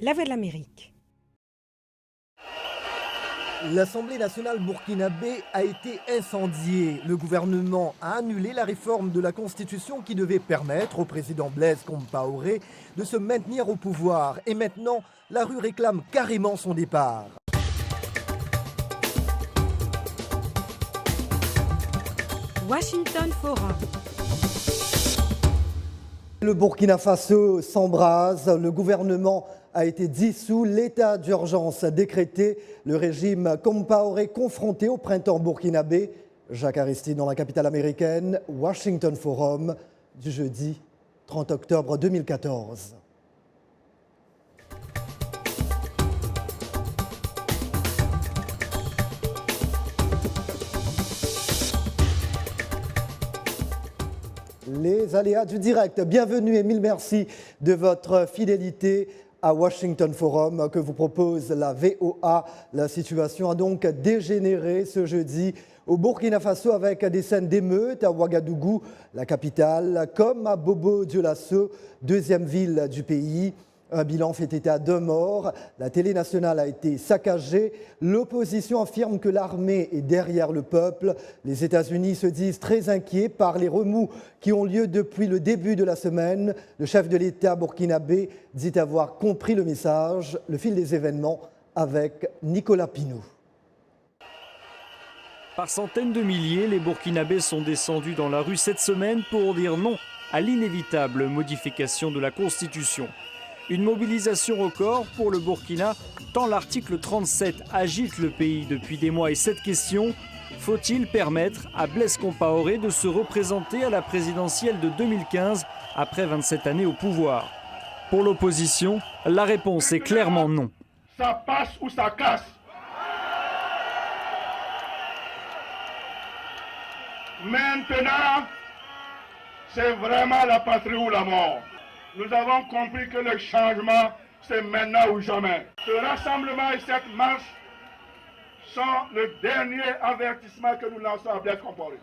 La Voix de l'Amérique. L'Assemblée nationale burkinabé a été incendiée. Le gouvernement a annulé la réforme de la Constitution qui devait permettre au président Blaise Compaoré de se maintenir au pouvoir. Et maintenant, la rue réclame carrément son départ. Washington Forum. Le Burkina Faso s'embrase, le gouvernement a été dissous, l'état d'urgence décrété, le régime Compaoré confronté au printemps burkinabé. Jacques Aristide dans la capitale américaine, Washington Forum, du jeudi 30 octobre 2014. Les aléas du direct. Bienvenue et mille merci de votre fidélité à Washington Forum que vous propose la VOA. La situation a donc dégénéré ce jeudi au Burkina Faso avec des scènes d'émeutes à Ouagadougou, la capitale, comme à Bobo-Dioulasso, deuxième ville du pays. Un bilan fait état d'un mort. La télé nationale a été saccagée. L'opposition affirme que l'armée est derrière le peuple. Les États-Unis se disent très inquiets par les remous qui ont lieu depuis le début de la semaine. Le chef de l'État burkinabé dit avoir compris le message. Le fil des événements avec Nicolas Pinault. Par centaines de milliers, les Burkinabés sont descendus dans la rue cette semaine pour dire non à l'inévitable modification de la Constitution. Une mobilisation record pour le Burkina, tant l'article 37 agite le pays depuis des mois. Et cette question, faut-il permettre à Blaise Compaoré de se représenter à la présidentielle de 2015 après 27 années au pouvoir? Pour l'opposition, la réponse est clairement non. Ça passe ou ça casse. Maintenant, c'est vraiment la patrie ou la mort. Nous avons compris que le changement, c'est maintenant ou jamais. Ce rassemblement et cette marche sont le dernier avertissement que nous lançons à Blaise Compaoré.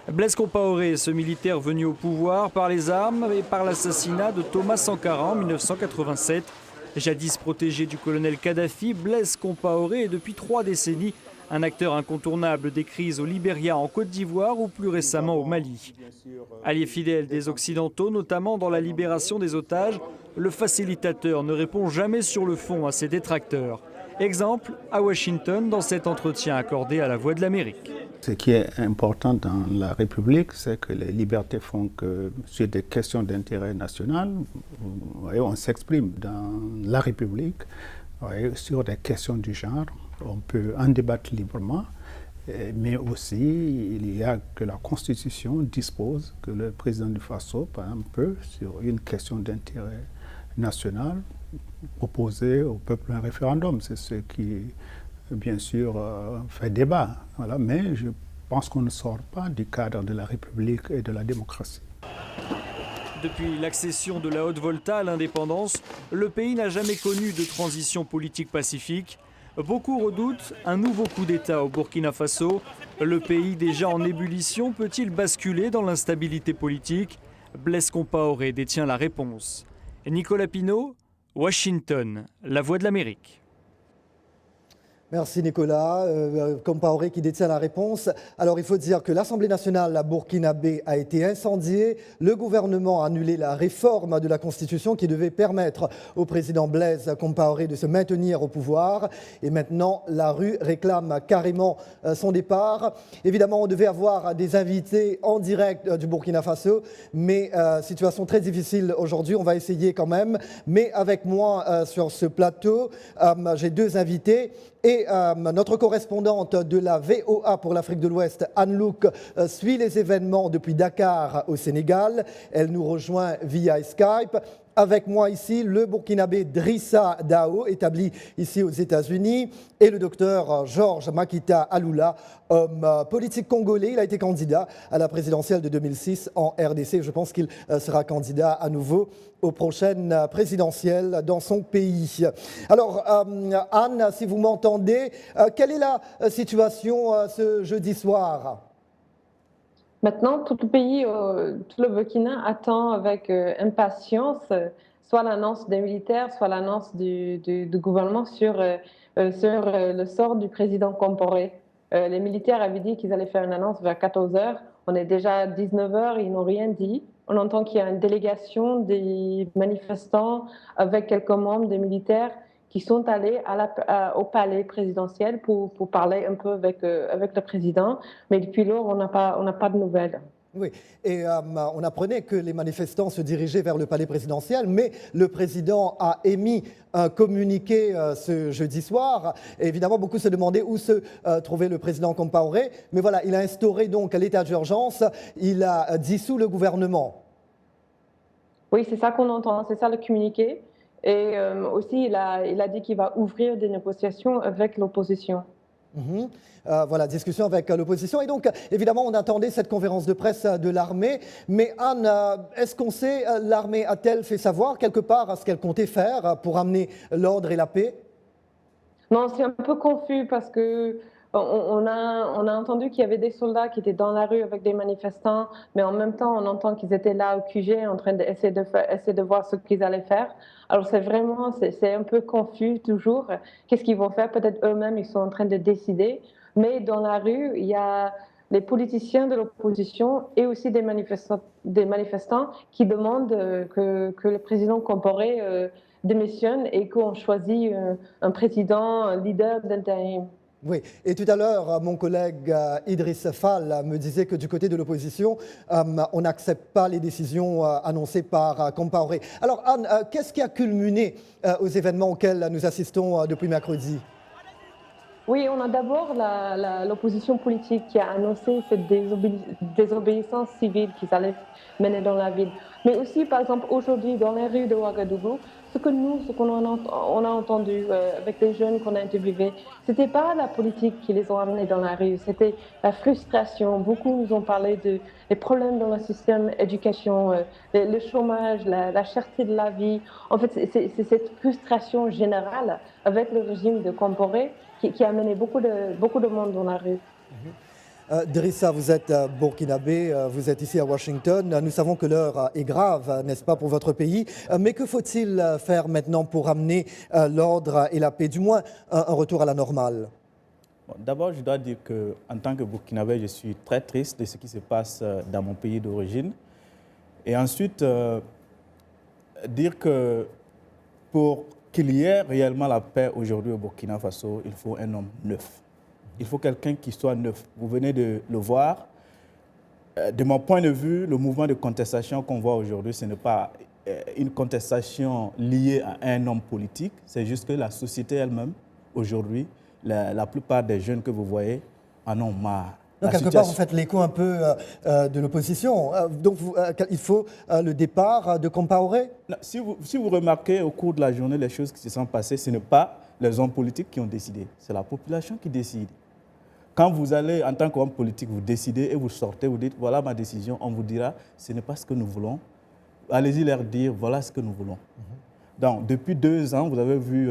Blaise Compaoré, ce militaire venu au pouvoir par les armes et par l'assassinat de Thomas Sankara en 1987. Jadis protégé du colonel Kadhafi, Blaise Compaoré est depuis 3 décennies un acteur incontournable des crises au Libéria, en Côte d'Ivoire ou plus récemment au Mali. Allié fidèle des Occidentaux, notamment dans la libération des otages, le facilitateur ne répond jamais sur le fond à ses détracteurs. Exemple à Washington dans cet entretien accordé à la Voix de l'Amérique. Ce qui est important dans la République, c'est que les libertés font que sur des questions d'intérêt national, on s'exprime dans la République sur des questions du genre. On peut en débattre librement, mais aussi il y a que la Constitution dispose que le président du Faso, par exemple, peut, sur une question d'intérêt national, proposer au peuple un référendum. C'est ce qui, bien sûr, fait débat. Voilà. Mais je pense qu'on ne sort pas du cadre de la République et de la démocratie. Depuis l'accession de la Haute-Volta à l'indépendance, le pays n'a jamais connu de transition politique pacifique. Beaucoup redoutent un nouveau coup d'État au Burkina Faso. Le pays déjà en ébullition peut-il basculer dans l'instabilité politique? Blaise Compaoré détient la réponse. Nicolas Pinault, Washington, la Voix de l'Amérique. Merci Nicolas. Compaoré qui détient la réponse. Alors il faut dire que l'Assemblée nationale burkinabé a été incendiée. Le gouvernement a annulé la réforme de la Constitution qui devait permettre au président Blaise Compaoré de se maintenir au pouvoir. Et maintenant, la rue réclame carrément son départ. Évidemment, on devait avoir des invités en direct du Burkina Faso, mais situation très difficile aujourd'hui. On va essayer quand même. Mais avec moi sur ce plateau, j'ai 2 invités. Et notre correspondante de la VOA pour l'Afrique de l'Ouest, Anne Louk, suit les événements depuis Dakar au Sénégal. Elle nous rejoint via Skype. Avec moi ici, le Burkinabé Drissa Dao, établi ici aux États-Unis, et le docteur Georges Makita Aloula, homme politique congolais. Il a été candidat à la présidentielle de 2006 en RDC. Je pense qu'il sera candidat à nouveau aux prochaines présidentielles dans son pays. Alors, Anne, si vous m'entendez, quelle est la situation ce jeudi soir ? Maintenant, tout le pays, tout le Burkina attend avec impatience soit l'annonce des militaires, soit l'annonce du gouvernement sur le sort du président Compaoré. Les militaires avaient dit qu'ils allaient faire une annonce vers 14 heures. On est déjà à 19 heures, ils n'ont rien dit. On entend qu'il y a une délégation des manifestants avec quelques membres des militaires qui sont allés au palais présidentiel pour parler un peu avec le président. Mais depuis lors, on n'a pas de nouvelles. Oui, et on apprenait que les manifestants se dirigeaient vers le palais présidentiel, mais le président a émis un communiqué ce jeudi soir. Et évidemment, beaucoup se demandaient où se trouvait le président Compaoré. Mais voilà, il a instauré donc l'état d'urgence, il a dissous le gouvernement. Oui, c'est ça qu'on entend, c'est ça le communiqué. Et aussi, il a dit qu'il va ouvrir des négociations avec l'opposition. Voilà, discussion avec l'opposition. Et donc, évidemment, on attendait cette conférence de presse de l'armée. Mais Anne, est-ce qu'on sait, l'armée a-t-elle fait savoir quelque part ce qu'elle comptait faire pour amener l'ordre et la paix? Non, c'est un peu confus parce que on a entendu qu'il y avait des soldats qui étaient dans la rue avec des manifestants, mais en même temps, on entend qu'ils étaient là au QG en train d'essayer de voir ce qu'ils allaient faire. Alors c'est un peu confus toujours. Qu'est-ce qu'ils vont faire? Peut-être eux-mêmes, ils sont en train de décider. Mais dans la rue, il y a les politiciens de l'opposition et aussi des manifestants qui demandent que le président Compaoré démissionne et qu'on choisit un président, un leader d'intérim. Oui, et tout à l'heure, mon collègue Idriss Fall me disait que du côté de l'opposition, on n'accepte pas les décisions annoncées par Compaoré. Alors Anne, qu'est-ce qui a culminé aux événements auxquels nous assistons depuis mercredi? Oui, on a d'abord l'opposition politique qui a annoncé cette désobéissance civile qu'ils allaient mener dans la ville. Mais aussi, par exemple, aujourd'hui, dans les rues de Ouagadougou, ce qu'on a entendu avec les jeunes qu'on a interviewés, ce n'était pas la politique qui les a amenés dans la rue, c'était la frustration. Beaucoup nous ont parlé des problèmes dans le système d'éducation, le chômage, la cherté de la vie. En fait, c'est cette frustration générale avec le régime de Compaoré qui a amené beaucoup de monde dans la rue. Drissa, vous êtes burkinabé, vous êtes ici à Washington. Nous savons que l'heure est grave, n'est-ce pas, pour votre pays. Mais que faut-il faire maintenant pour amener l'ordre et la paix, du moins un retour à la normale? Bon, d'abord, je dois dire qu'en tant que burkinabé, je suis très triste de ce qui se passe dans mon pays d'origine. Et ensuite, dire que pour qu'il y ait réellement la paix aujourd'hui au Burkina Faso, il faut un homme neuf. Il faut quelqu'un qui soit neuf. Vous venez de le voir. De mon point de vue, le mouvement de contestation qu'on voit aujourd'hui, ce n'est pas une contestation liée à un homme politique. C'est juste que la société elle-même, aujourd'hui, la plupart des jeunes que vous voyez en ont marre. Donc, quelque part, vous faites l'écho un peu de l'opposition. Donc, il faut le départ de Compaoré? Si vous remarquez au cours de la journée les choses qui se sont passées, ce n'est pas les hommes politiques qui ont décidé, c'est la population qui décide. Quand vous allez, en tant qu'homme politique, vous décidez et vous sortez, vous dites, voilà ma décision, on vous dira, ce n'est pas ce que nous voulons. Allez-y leur dire, voilà ce que nous voulons. Donc, depuis 2 ans, vous avez vu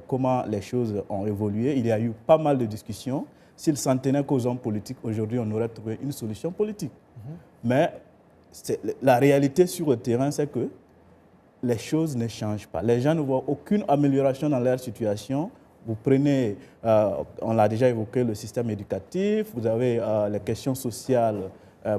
comment les choses ont évolué. Il y a eu pas mal de discussions. S'il s'en tenait qu'aux hommes politiques, aujourd'hui, on aurait trouvé une solution politique. Mais la réalité sur le terrain, c'est que les choses ne changent pas. Les gens ne voient aucune amélioration dans leur situation. Vous prenez, on l'a déjà évoqué, le système éducatif, vous avez les questions sociales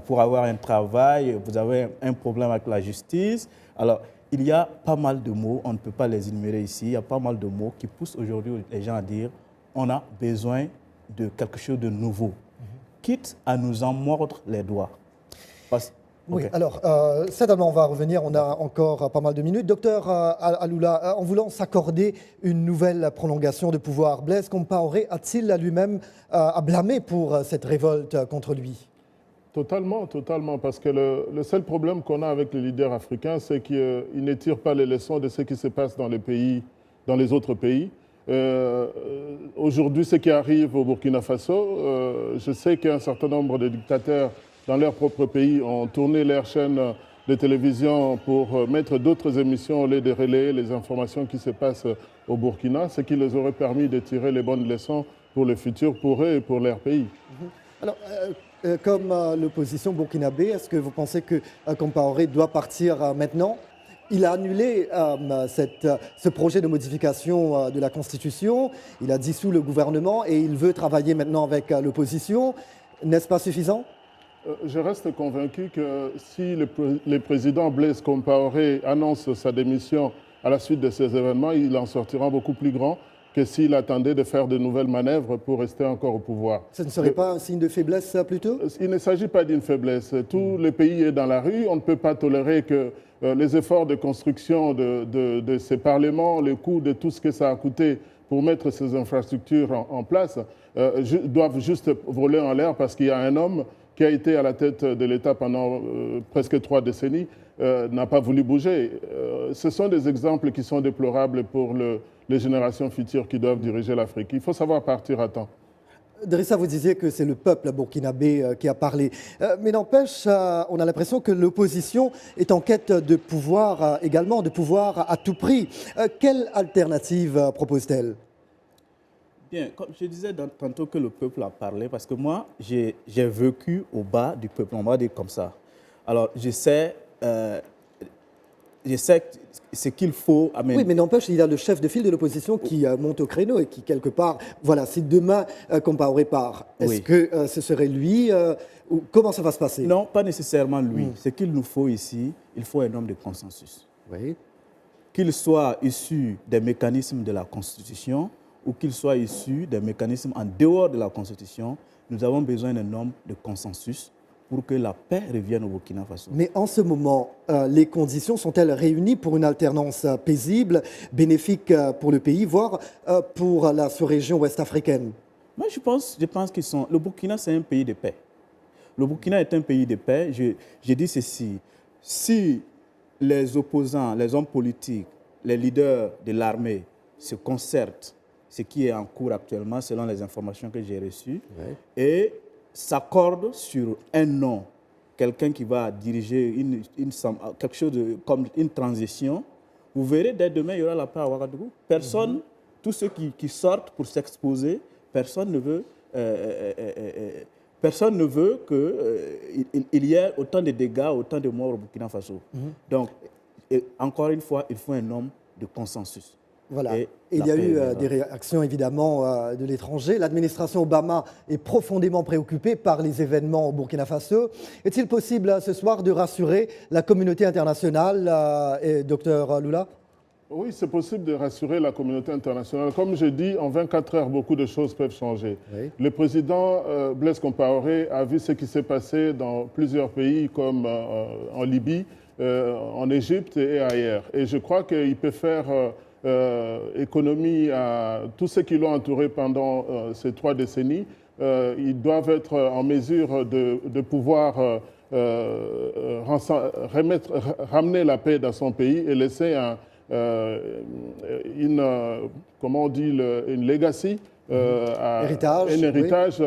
pour avoir un travail, vous avez un problème avec la justice. Alors, il y a pas mal de mots, on ne peut pas les énumérer ici, il y a pas mal de mots qui poussent aujourd'hui les gens à dire on a besoin de quelque chose de nouveau, quitte à nous en mordre les doigts. Oui, alors, certainement, on va revenir, on a encore pas mal de minutes. Docteur Aloula, en voulant s'accorder une nouvelle prolongation de pouvoir, Blaise Compaoré a-t-il lui-même à blâmer pour cette révolte contre lui? Totalement, parce que le seul problème qu'on a avec les leaders africains, c'est qu'ils ne tirent pas les leçons de ce qui se passe dans les autres pays. Aujourd'hui, ce qui arrive au Burkina Faso, je sais qu'un certain nombre de dictateurs dans leur propre pays ont tourné leur chaîne de télévision pour mettre d'autres émissions au lieu de relayer les informations qui se passent au Burkina, ce qui les aurait permis de tirer les bonnes leçons pour le futur, pour eux et pour leur pays. Alors, comme l'opposition burkinabé, est-ce que vous pensez que Compaoré doit partir maintenant? Il a annulé ce projet de modification de la Constitution. Il a dissous le gouvernement et il veut travailler maintenant avec l'opposition. N'est-ce pas suffisant? Je reste convaincu que si le président Blaise Compaoré annonce sa démission à la suite de ces événements, il en sortira beaucoup plus grand que s'il attendait de faire de nouvelles manœuvres pour rester encore au pouvoir. Ce ne serait pas un signe de faiblesse plutôt? Il ne s'agit pas d'une faiblesse. Tout le pays est dans la rue. On ne peut pas tolérer que les efforts de construction de ces parlements, le coût de tout ce que ça a coûté pour mettre ces infrastructures en place, doivent juste voler en l'air parce qu'il y a un homme qui a été à la tête de l'État pendant presque 3 décennies, n'a pas voulu bouger. Ce sont des exemples qui sont déplorables pour les générations futures qui doivent diriger l'Afrique. Il faut savoir partir à temps. Drissa, vous disiez que c'est le peuple burkinabé qui a parlé. Mais n'empêche, on a l'impression que l'opposition est en quête de pouvoir également, de pouvoir à tout prix. Quelle alternative propose-t-elle? Bien, comme je disais tantôt que le peuple a parlé, parce que moi, j'ai vécu au bas du peuple, on va dire comme ça. Alors, je sais ce qu'il faut amener. Oui, mais n'empêche, il y a le chef de file de l'opposition qui monte au créneau et qui, quelque part, voilà, si demain Compaoré part, est-ce que ce serait lui ou comment ça va se passer? Non, pas nécessairement lui. Ce qu'il nous faut ici, il faut un homme de consensus. Oui. Qu'il soit issu des mécanismes de la Constitution ou qu'il soit issu des mécanismes en dehors de la Constitution, nous avons besoin d'un homme de consensus pour que la paix revienne au Burkina Faso. Mais en ce moment, les conditions sont-elles réunies pour une alternance paisible, bénéfique pour le pays, voire pour la sous-région ouest-africaine? Moi, je pense qu'ils sont... Le Burkina, c'est un pays de paix. Le Burkina est un pays de paix. Je dis ceci. Si les opposants, les hommes politiques, les leaders de l'armée se concertent, ce qui est en cours actuellement selon les informations que j'ai reçues, et s'accordent sur un nom, quelqu'un qui va diriger quelque chose comme une transition, vous verrez dès demain, il y aura la paix à Ouagadougou. Personne, tous ceux qui sortent pour s'exposer, personne ne veut qu'il y ait autant de dégâts, autant de morts au Burkina Faso. Donc, encore une fois, il faut un homme de consensus. Voilà. Et il y a eu des réactions évidemment de l'étranger. L'administration Obama est profondément préoccupée par les événements au Burkina Faso. Est-il possible ce soir de rassurer la communauté internationale, Dr Lula? Oui, c'est possible de rassurer la communauté internationale. Comme je dis, en 24 heures, beaucoup de choses peuvent changer. Oui. Le président Blaise Compaoré a vu ce qui s'est passé dans plusieurs pays comme en Libye, en Égypte et ailleurs. Et je crois qu'il peut faire économie à tous ceux qui l'ont entouré pendant ces 3 décennies. Ils doivent être en mesure de pouvoir ramener la paix dans son pays et laisser comment on dit, une legacy, un héritage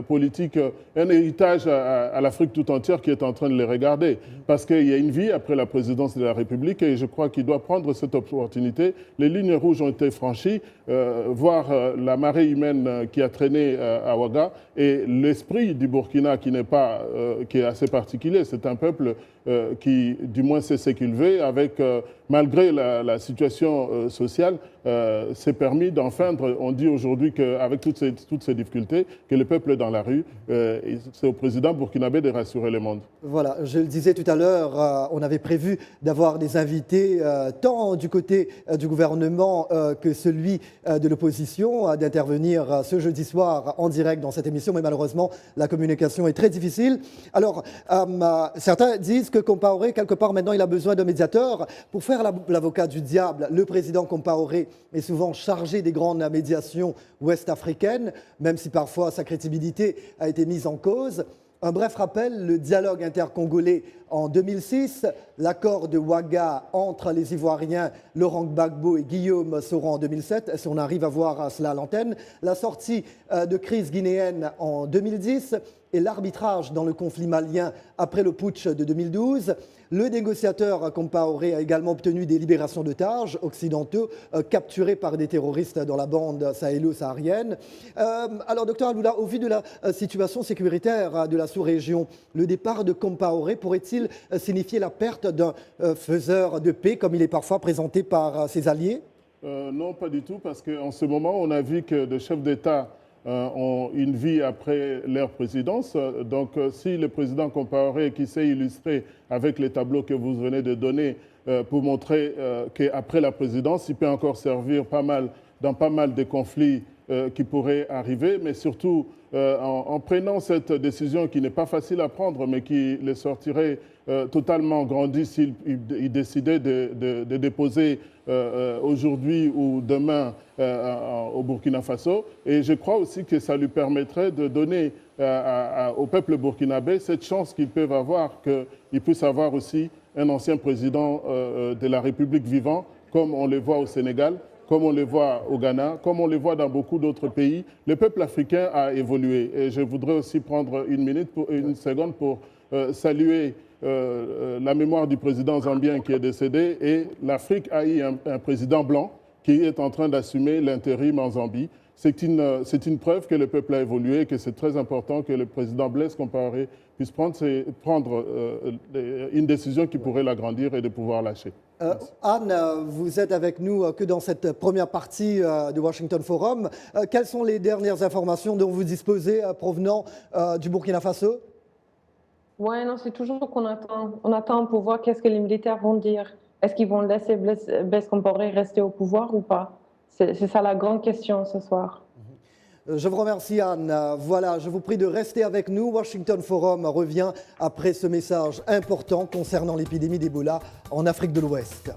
politique, un héritage à l'Afrique tout entière qui est en train de les regarder. Parce qu'il y a une vie après la présidence de la République et je crois qu'il doit prendre cette opportunité. Les lignes rouges ont été franchies, voir la marée humaine qui a traîné à Ouaga et l'esprit du Burkina qui est assez particulier. C'est un peuple qui, du moins, sait ce qu'il veut, malgré la situation sociale, s'est permis d'enfreindre. On dit aujourd'hui qu'avec toutes ces difficultés, que le peuple est dans la rue, c'est au président burkinabé de rassurer le monde. Voilà, je le disais tout à l'heure, on avait prévu d'avoir des invités tant du côté du gouvernement que celui de l'opposition, d'intervenir ce jeudi soir en direct dans cette émission, mais malheureusement, la communication est très difficile. Alors, certains disent que Compaoré, quelque part maintenant, il a besoin d'un médiateur pour faire l'avocat du diable. Le président Compaoré est souvent chargé des grandes médiations ouest-africaines, même si parfois sa crédibilité a été mise en cause. Un bref rappel, le dialogue intercongolais en 2006, l'accord de Ouaga entre les Ivoiriens Laurent Gbagbo et Guillaume Soro en 2007, si on arrive à voir cela à l'antenne, la sortie de crise guinéenne en 2010, et l'arbitrage dans le conflit malien après le putsch de 2012. Le négociateur Compaoré a également obtenu des libérations d'otages occidentaux capturés par des terroristes dans la bande sahélo-saharienne. Alors, docteur Alula, au vu de la situation sécuritaire de la sous-région, le départ de Compaoré pourrait-il signifier la perte d'un faiseur de paix, comme il est parfois présenté par ses alliés ? Non, pas du tout, parce qu'en ce moment, on a vu que des chefs d'État ont une vie après leur présidence. Donc, si le président Compaoré, qui s'est illustré avec les tableaux que vous venez de donner pour montrer qu'après la présidence, il peut encore servir dans pas mal de conflits qui pourraient arriver, mais surtout en prenant cette décision qui n'est pas facile à prendre, mais qui les sortirait totalement grandis s'il décidait de déposer aujourd'hui ou demain au Burkina Faso. Et je crois aussi que ça lui permettrait de donner au peuple burkinabé cette chance qu'ils peuvent avoir, qu'ils puissent avoir aussi un ancien président de la République vivant, comme on le voit au Sénégal, comme on le voit au Ghana, comme on le voit dans beaucoup d'autres pays. Le peuple africain a évolué. Et je voudrais aussi prendre une seconde pour saluer la mémoire du président zambien qui est décédé. Et l'Afrique a eu un président blanc qui est en train d'assumer l'intérim en Zambie. C'est une preuve que le peuple a évolué et que c'est très important que le président Blaise Compaoré puisse prendre une décision qui pourrait l'agrandir et de pouvoir lâcher. Anne, vous êtes avec nous que dans cette première partie du Washington Forum. Quelles sont les dernières informations dont vous disposez provenant du Burkina Faso ? Oui, non, c'est toujours qu'on attend. On attend pour voir qu'est-ce que les militaires vont dire. Est-ce qu'ils vont laisser Blaise Compaoré rester au pouvoir ou pas ? C'est ça la grande question ce soir. Je vous remercie, Anne. Voilà, je vous prie de rester avec nous. Washington Forum revient après ce message important concernant l'épidémie d'Ebola en Afrique de l'Ouest.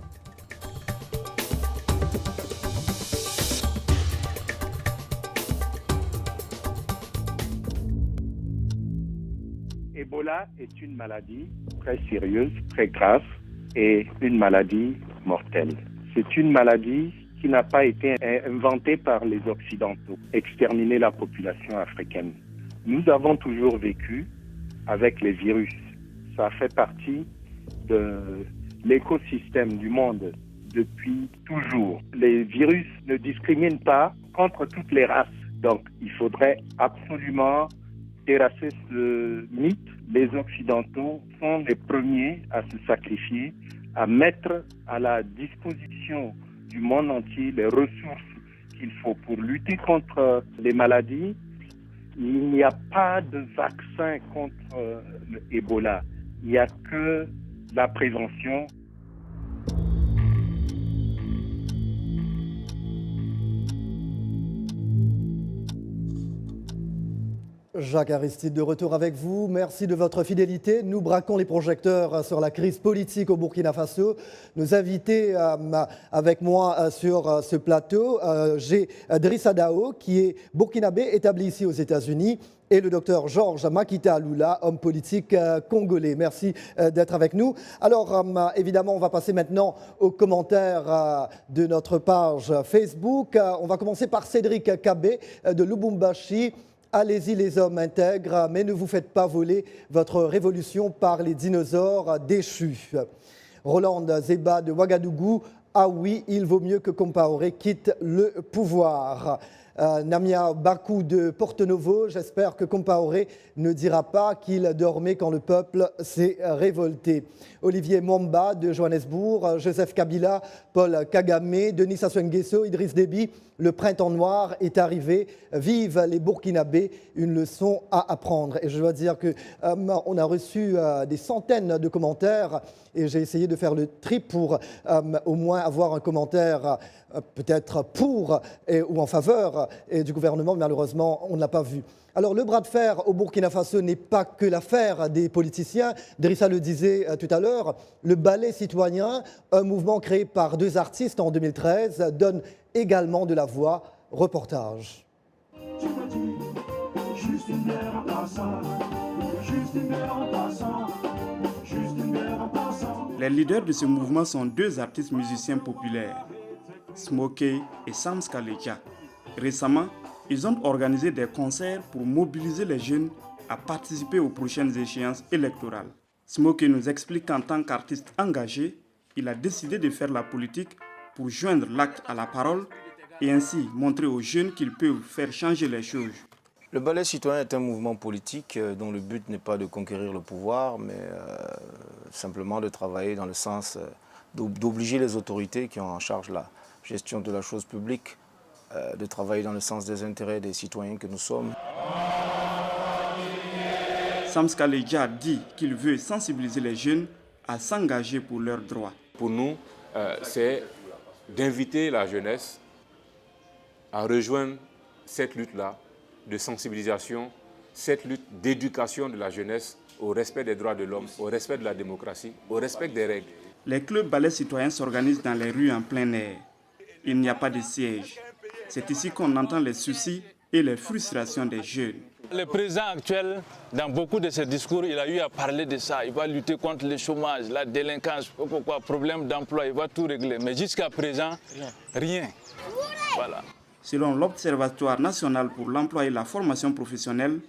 Ebola est une maladie très sérieuse, très grave et une maladie mortelle. C'est une maladie qui n'a pas été inventée par les Occidentaux, exterminer la population africaine. Nous avons toujours vécu avec les virus. Ça fait partie de l'écosystème du monde depuis toujours. Les virus ne discriminent pas contre toutes les races. Donc, il faudrait absolument terrasser ce mythe. Les Occidentaux sont les premiers à se sacrifier, à mettre à la disposition du monde entier les ressources qu'il faut pour lutter contre les maladies. Il n'y a pas de vaccin contre l'Ebola. Il n'y a que la prévention. Jacques Aristide, de retour avec vous. Merci de votre fidélité. Nous braquons les projecteurs sur la crise politique au Burkina Faso. Nos invités avec moi sur ce plateau, j'ai Drissa Dao, qui est burkinabé établi ici aux États-Unis, et le docteur Georges Makita Alula, homme politique congolais. Merci d'être avec nous. Alors, évidemment, on va passer maintenant aux commentaires de notre page Facebook. On va commencer par Cédric Kabé de Lubumbashi. Allez-y les hommes intègres, mais ne vous faites pas voler votre révolution par les dinosaures déchus. Roland Zeba de Ouagadougou, ah oui, il vaut mieux que Compaoré quitte le pouvoir. Namia Bakou de Porto-Novo, j'espère que Compaoré ne dira pas qu'il dormait quand le peuple s'est révolté. Olivier Mwamba de Johannesburg, Joseph Kabila, Paul Kagame, Denis Sassou Nguesso, Idriss Déby, le printemps noir est arrivé. Vive les Burkinabés, une leçon à apprendre. Et je dois dire qu'on a reçu des centaines de commentaires et j'ai essayé de faire le tri pour au moins avoir un commentaire peut-être pour ou en faveur du gouvernement, mais malheureusement, on ne l'a pas vu. Alors, le bras de fer au Burkina Faso n'est pas que l'affaire des politiciens. Drissa le disait tout à l'heure, le ballet citoyen, un mouvement créé par deux artistes en 2013, donne également de la voix. Reportage. Les leaders de ce mouvement sont deux artistes musiciens populaires, Smokey et Sam Skalecha. Récemment, ils ont organisé des concerts pour mobiliser les jeunes à participer aux prochaines échéances électorales. Smokey nous explique qu'en tant qu'artiste engagé, il a décidé de faire la politique pour joindre l'acte à la parole et ainsi montrer aux jeunes qu'ils peuvent faire changer les choses. Le ballet citoyen est un mouvement politique dont le but n'est pas de conquérir le pouvoir, mais simplement de travailler dans le sens d'obliger les autorités qui ont en charge la gestion de la chose publique, de travailler dans le sens des intérêts des citoyens que nous sommes. Sam Skaleja dit qu'il veut sensibiliser les jeunes à s'engager pour leurs droits. Pour nous, c'est d'inviter la jeunesse à rejoindre cette lutte-là de sensibilisation, cette lutte d'éducation de la jeunesse au respect des droits de l'homme, au respect de la démocratie, au respect des règles. Les clubs ballets citoyens s'organisent dans les rues en plein air. Il n'y a pas de siège. C'est ici qu'on entend les soucis et les frustrations des jeunes. Le président actuel, dans beaucoup de ses discours, il a eu à parler de ça. Il va lutter contre le chômage, la délinquance, problème d'emploi, il va tout régler. Mais jusqu'à présent, rien. Voilà. Selon l'Observatoire national pour l'emploi et la formation professionnelle,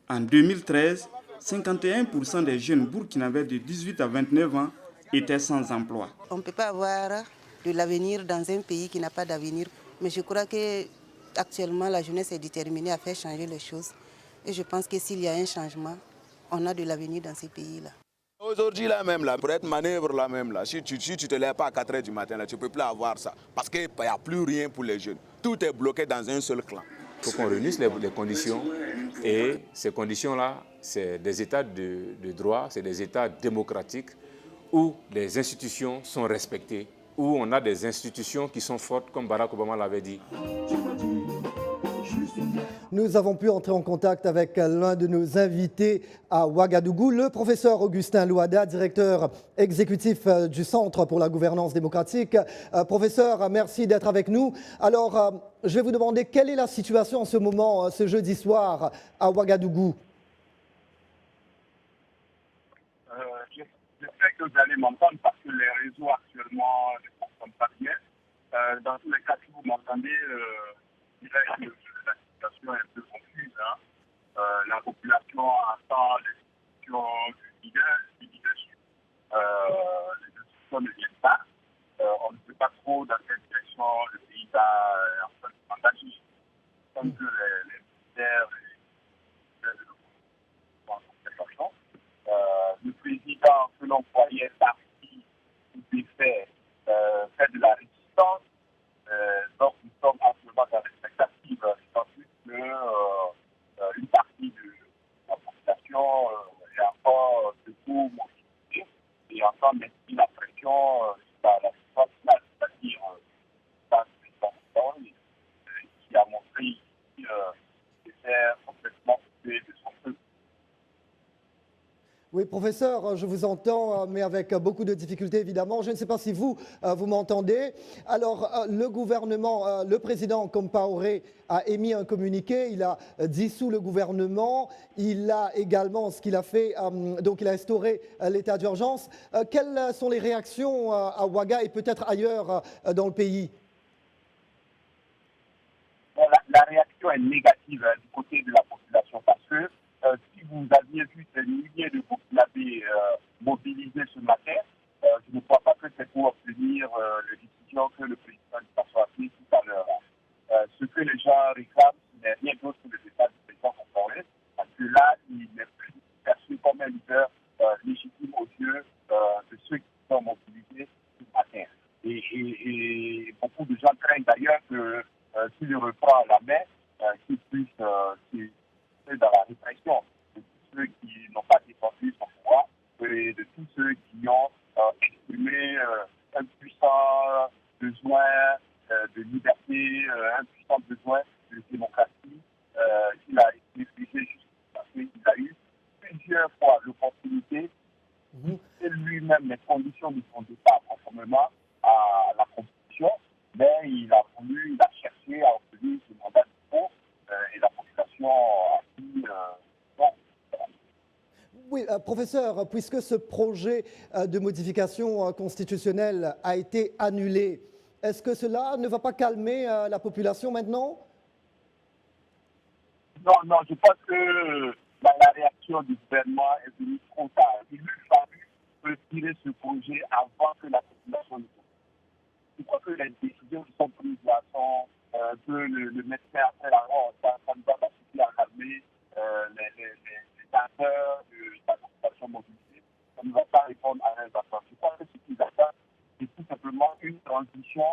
en 2013, 51% des jeunes burkinabés de 18 à 29 ans étaient sans emploi. On ne peut pas avoir de l'avenir dans un pays qui n'a pas d'avenir. Mais je crois qu'actuellement, la jeunesse est déterminée à faire changer les choses. Et je pense que s'il y a un changement, on a de l'avenir dans ces pays-là. Aujourd'hui, là même, là, pour être manœuvre là même, là, si tu ne te lèves pas à 4 h du matin, là, tu ne peux plus avoir ça. Parce qu'il n'y a plus rien pour les jeunes. Tout est bloqué dans un seul clan. Il faut qu'on réunisse les conditions. Et ces conditions-là, c'est des états de droit, c'est des états démocratiques où les institutions sont respectées, où on a des institutions qui sont fortes, comme Barack Obama l'avait dit. Nous avons pu entrer en contact avec l'un de nos invités à Ouagadougou, le professeur Augustin Louada, directeur exécutif du Centre pour la gouvernance démocratique. Professeur, merci d'être avec nous. Alors, je vais vous demander quelle est la situation en ce moment, ce jeudi soir, à Ouagadougou? J'espère que vous allez m'entendre parce que les réseaux actuellement ne fonctionnent pas bien. Dans tous les cas, si vous m'entendez, je dirais que la situation est un peu confuse. La population attend les institutions du leadership. Les institutions ne viennent pas. On ne sait pas trop dans quelle direction le pays va en train de s'engager. Comme que les militaires et les sont en situation. Le président, que l'on croyait parti ou défait, fait de la résistance. Donc nous sommes actuellement dans l'expectative, d'autant plus qu'une partie de la population est encore debout, mobilisée et encore maintenu la pression jusqu'à la victoire finale, c'est-à-dire dans le président qui a montré ici qu'il était complètement coupé de son peuple. Oui, professeur, je vous entends, mais avec beaucoup de difficultés, évidemment. Je ne sais pas si vous m'entendez. Alors, le gouvernement, le président Compaoré a émis un communiqué. Il a dissous le gouvernement. Il a également, ce qu'il a fait, donc il a instauré l'état d'urgence. Quelles sont les réactions à Ouaga et peut-être ailleurs dans le pays? La réaction est négative du côté de la population parce que si vous aviez vu ces milliers de Burkinabés mobilisés ce matin, je ne crois pas que c'est pour obtenir les décisions que le président du Faso a pris tout à l'heure. Ce que les gens réclament, ce n'est rien d'autre que le départ du président Compaoré, parce que là, il n'est plus perçu comme un leader légitime aux yeux de ceux qui sont mobilisés ce matin. Et beaucoup de gens craignent d'ailleurs que s'il reprend la main, qu'il puisse dans la répression de tous ceux qui n'ont pas défendu son pouvoir et de tous ceux qui ont exprimé un puissant besoin de liberté, un puissant besoin de démocratie qu'il a refusé juste parce qu'il a eu plusieurs fois l'opportunité de lui-même les conditions de son départ conformément à la Constitution, mais il a cherché à obtenir ce mandat de fond et la population a dit non. Oui, professeur, puisque ce projet de modification constitutionnelle a été annulé, est-ce que cela ne va pas calmer la population maintenant? Non, je pense que la réaction l'action du gouvernement est venue trop tard. Il lui fallu retirer ce projet avant que la population ne se. Je crois que les décisions qui sont prises là sont que le médecin après la mort, ça ne va pas suffire à calmer les acteurs de la population mobilisée. Ça ne va pas répondre à leurs attentes. Je crois que ce qu'ils attendent, c'est tout simplement une transition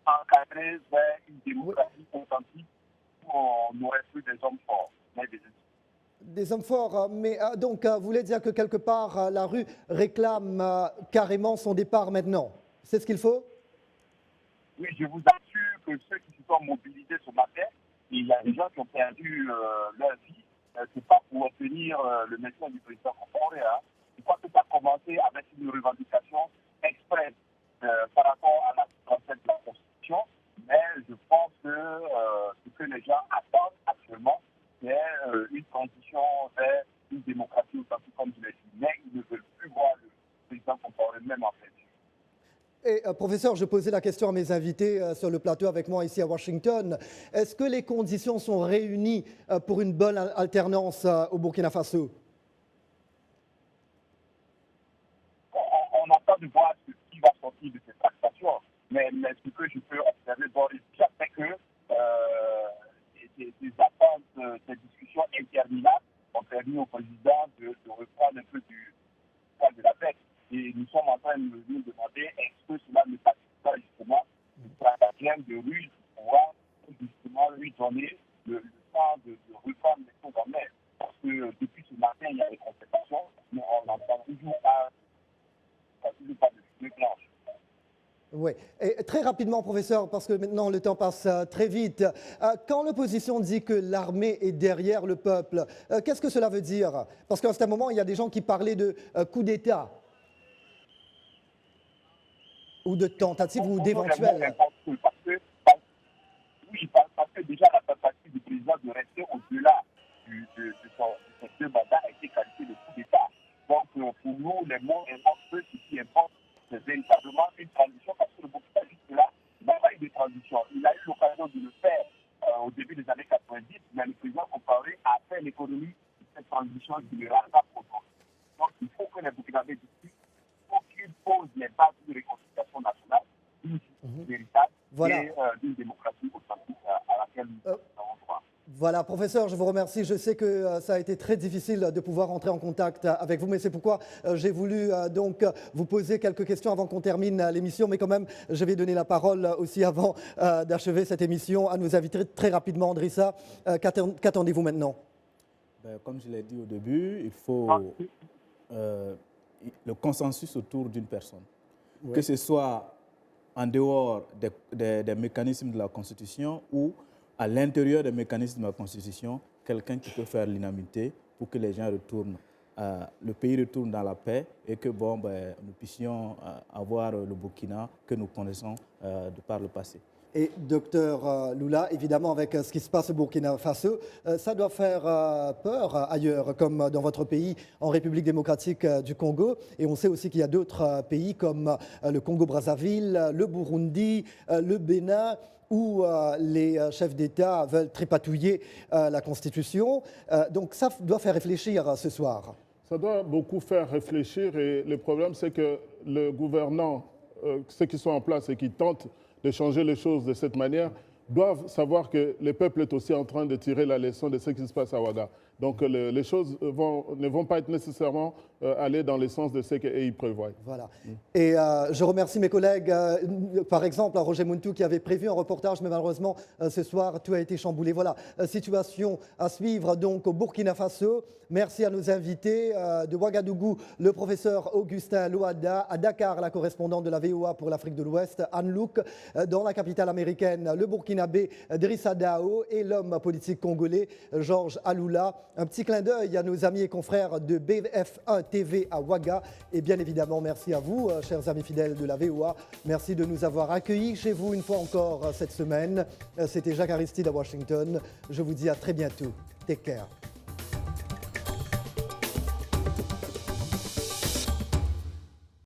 encadrée vers une démocratie authentique où on n'aurait plus des hommes forts, mais des hommes forts, mais donc vous voulez dire que quelque part la rue réclame carrément son départ maintenant. C'est ce qu'il faut? Oui, je vous assure que ceux qui se sont mobilisés ce matin, il y a des gens qui ont perdu leur vie. C'est pas pour obtenir le maintien du président Compaoré. Je crois que ça a commencé avec une revendication express par rapport à la concept de la Constitution. Mais je pense que ce que les gens attendent actuellement, c'est une transition vers une démocratie authentique, comme je l'ai dit. Mais ils ne veulent plus voir le président Compaoré même en fait. Et professeur, je posais la question à mes invités sur le plateau avec moi ici à Washington. Est-ce que les conditions sont réunies pour une bonne alternance au Burkina Faso? On attend de voir ce qui va sortir de cette tractation. Mais ce que je peux observer, c'est que ces attentes, ces discussions interminables ont permis au président de reprendre un peu du poids de la bête. Et nous sommes en train de nous demander est-ce que cela ne participe pas justement du stratagème de ruse pour pouvoir justement lui donner le temps de reprendre les choses en main. Parce que depuis ce matin, il y a des concertations, mais on n'entend toujours pas de fumée blanche. Oui. Et très rapidement, professeur, parce que maintenant le temps passe très vite. Quand l'opposition dit que l'armée est derrière le peuple, qu'est-ce que cela veut dire? Parce qu'à un moment, il y a des gens qui parlaient de coup d'État. Ou de tentative ou d'éventuelle. Oui, parce que déjà la tentative du président de rester au-delà de ses deux mandats a été qualifiée de coup d'État. Donc pour nous, les mots importent peu. Ce qui importe, c'est véritablement une transition, parce que le Burkina jusque-là n'a pas eu de transition. Il a eu l'occasion de le faire au début des années 90, mais le président Compaoré a fait l'économie de cette transition générale. Donc il faut que les Burkinabés discutent. Il pose les bases de réconciliation nationale, d'une justice véritable et d'une démocratie authentique à laquelle nous avons droit. Voilà, professeur, je vous remercie. Je sais que ça a été très difficile de pouvoir entrer en contact avec vous, mais c'est pourquoi j'ai voulu donc vous poser quelques questions avant qu'on termine l'émission. Mais quand même, je vais donner la parole aussi avant d'achever cette émission à nos invités très rapidement. Andrissa, qu'attendez-vous maintenant? Comme je l'ai dit au début, il faut le consensus autour d'une personne. Oui. Que ce soit en dehors des mécanismes de la Constitution ou à l'intérieur des mécanismes de la Constitution, quelqu'un qui peut faire l'unanimité pour que les gens retournent, le pays retourne dans la paix et que nous puissions avoir le Burkina que nous connaissons de par le passé. Et docteur Lula, évidemment, avec ce qui se passe au Burkina Faso, ça doit faire peur ailleurs, comme dans votre pays, en République démocratique du Congo. Et on sait aussi qu'il y a d'autres pays comme le Congo-Brazzaville, le Burundi, le Bénin, où les chefs d'État veulent trépatouiller la Constitution. Donc ça doit faire réfléchir ce soir. Ça doit beaucoup faire réfléchir. Et le problème, c'est que le gouvernant, ceux qui sont en place et qui tentent de changer les choses de cette manière, doivent savoir que le peuple est aussi en train de tirer la leçon de ce qui se passe à Ouaga. Donc les choses ne vont pas être nécessairement aller dans le sens de ce qu'ils prévoient. Voilà. Et je remercie mes collègues, par exemple Roger Muntu qui avait prévu un reportage, mais malheureusement ce soir tout a été chamboulé. Voilà, situation à suivre donc au Burkina Faso. Merci à nos invités de Ouagadougou, le professeur Augustin Loada, à Dakar, la correspondante de la VOA pour l'Afrique de l'Ouest, Anne Louk, dans la capitale américaine, le Burkinabé Drissa Dao et l'homme politique congolais Georges Aloula. Un petit clin d'œil à nos amis et confrères de BF1 TV à Ouaga. Et bien évidemment, merci à vous, chers amis fidèles de la VOA. Merci de nous avoir accueillis chez vous une fois encore cette semaine. C'était Jacques Aristide à Washington. Je vous dis à très bientôt. Take care.